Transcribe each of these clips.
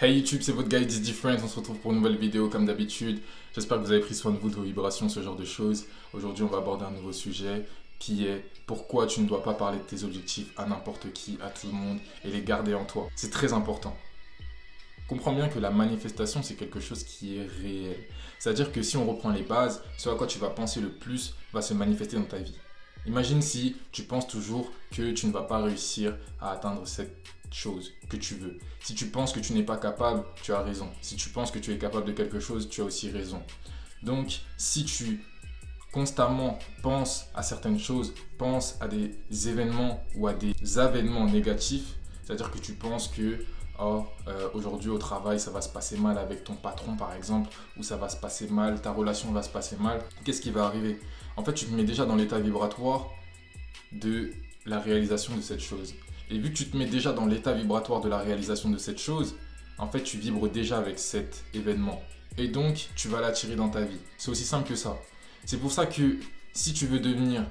Hey YouTube, c'est votre guy This Different, on se retrouve pour une nouvelle vidéo comme d'habitude. J'espère que vous avez pris soin de vous, de vos vibrations, ce genre de choses. Aujourd'hui, on va aborder un nouveau sujet qui est pourquoi tu ne dois pas parler de tes objectifs à n'importe qui, à tout le monde et les garder en toi. C'est très important. Comprends bien que la manifestation, c'est quelque chose qui est réel. C'est-à-dire que si on reprend les bases, ce à quoi tu vas penser le plus va se manifester dans ta vie. Imagine si tu penses toujours que tu ne vas pas réussir à atteindre cette chose que tu veux. Si tu penses que tu n'es pas capable, tu as raison. Si tu penses que tu es capable de quelque chose, tu as aussi raison. Donc, si tu constamment penses à certaines choses, penses à des événements ou à des avènements négatifs, c'est-à-dire que tu penses que aujourd'hui au travail ça va se passer mal avec ton patron par exemple, ou ça va se passer mal, ta relation va se passer mal, qu'est-ce qui va arriver? En fait, tu te mets déjà dans l'état vibratoire de la réalisation de cette chose. Et vu que tu te mets déjà dans l'état vibratoire de la réalisation de cette chose, en fait, tu vibres déjà avec cet événement. Et donc, tu vas l'attirer dans ta vie. C'est aussi simple que ça. C'est pour ça que si tu veux devenir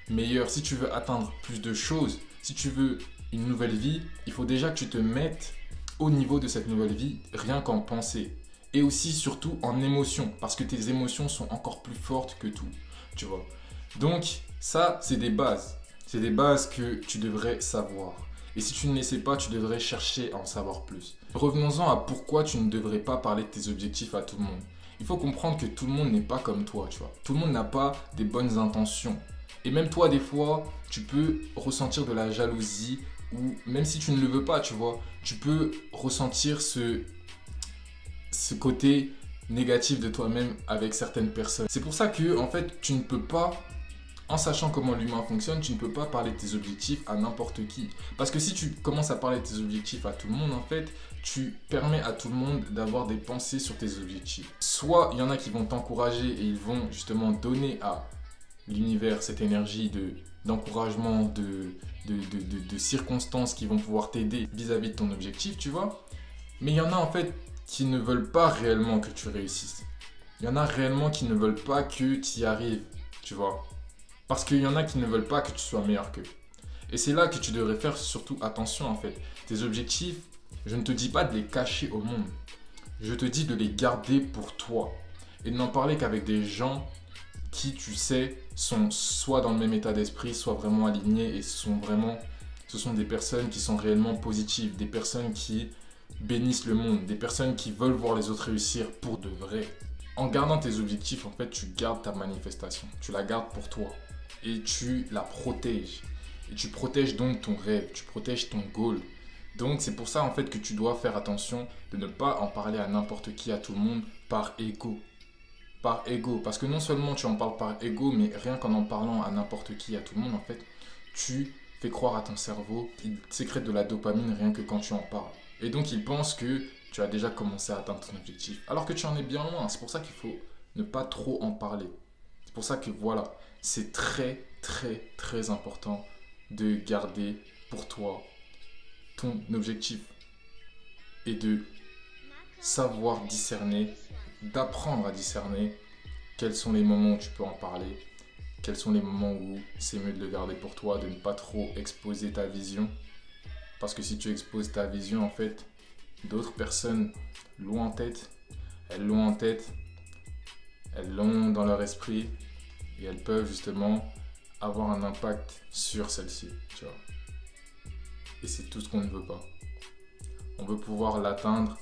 meilleur, si tu veux atteindre plus de choses, si tu veux une nouvelle vie, il faut déjà que tu te mettes au niveau de cette nouvelle vie, rien qu'en pensée. Et aussi, surtout, en émotion. Parce que tes émotions sont encore plus fortes que tout. Tu vois. Donc, ça, c'est des bases. C'est des bases que tu devrais savoir. Et si tu ne les sais pas, tu devrais chercher à en savoir plus. Revenons-en à pourquoi tu ne devrais pas parler de tes objectifs à tout le monde. Il faut comprendre que tout le monde n'est pas comme toi, tu vois. Tout le monde n'a pas des bonnes intentions. Et même toi, des fois, tu peux ressentir de la jalousie ou même si tu ne le veux pas, tu vois, tu peux ressentir ce côté négatif de toi-même avec certaines personnes. C'est pour ça que, en fait, tu ne peux pas, en sachant comment l'humain fonctionne, tu ne peux pas parler de tes objectifs à n'importe qui. Parce que si tu commences à parler de tes objectifs à tout le monde, en fait, tu permets à tout le monde d'avoir des pensées sur tes objectifs. Soit il y en a qui vont t'encourager et ils vont justement donner à l'univers cette énergie d'encouragement, de circonstances qui vont pouvoir t'aider vis-à-vis de ton objectif, tu vois. Mais il y en a en fait qui ne veulent pas réellement que tu réussisses. Il y en a réellement qui ne veulent pas que tu y arrives, tu vois. Parce qu'il y en a qui ne veulent pas que tu sois meilleur qu'eux. Et c'est là que tu devrais faire surtout attention en fait. Tes objectifs, je ne te dis pas de les cacher au monde. Je te dis de les garder pour toi. Et de n'en parler qu'avec des gens qui, tu sais, sont soit dans le même état d'esprit, soit vraiment alignés et ce sont des personnes qui sont réellement positives, des personnes qui bénissent le monde, des personnes qui veulent voir les autres réussir pour de vrai. En gardant tes objectifs, en fait, tu gardes ta manifestation, tu la gardes pour toi et tu la protèges. Et tu protèges donc ton rêve, tu protèges ton goal. Donc c'est pour ça en fait que tu dois faire attention de ne pas en parler à n'importe qui, à tout le monde, par ego. Par ego, parce que non seulement tu en parles par ego, mais rien qu'en en parlant à n'importe qui, à tout le monde, en fait, tu fais croire à ton cerveau qu'il sécrète de la dopamine rien que quand tu en parles. Et donc il pense que tu as déjà commencé à atteindre ton objectif, alors que tu en es bien loin. C'est pour ça qu'il faut ne pas trop en parler. C'est pour ça que voilà, c'est très très très important de garder pour toi ton objectif et de savoir discerner, d'apprendre à discerner quels sont les moments où tu peux en parler, quels sont les moments où c'est mieux de le garder pour toi, de ne pas trop exposer ta vision. Parce que si tu exposes ta vision, en fait, d'autres personnes l'ont en tête, elles l'ont dans leur esprit et elles peuvent justement avoir un impact sur celle-ci, tu vois. Et c'est tout ce qu'on ne veut pas. On veut pouvoir l'atteindre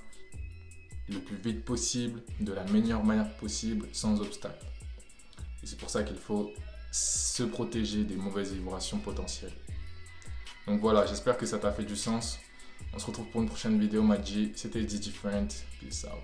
le plus vite possible, de la meilleure manière possible, sans obstacle. Et c'est pour ça qu'il faut se protéger des mauvaises vibrations potentielles. Donc voilà, j'espère que ça t'a fait du sens. On se retrouve pour une prochaine vidéo, Maggi. C'était This Different. Peace out.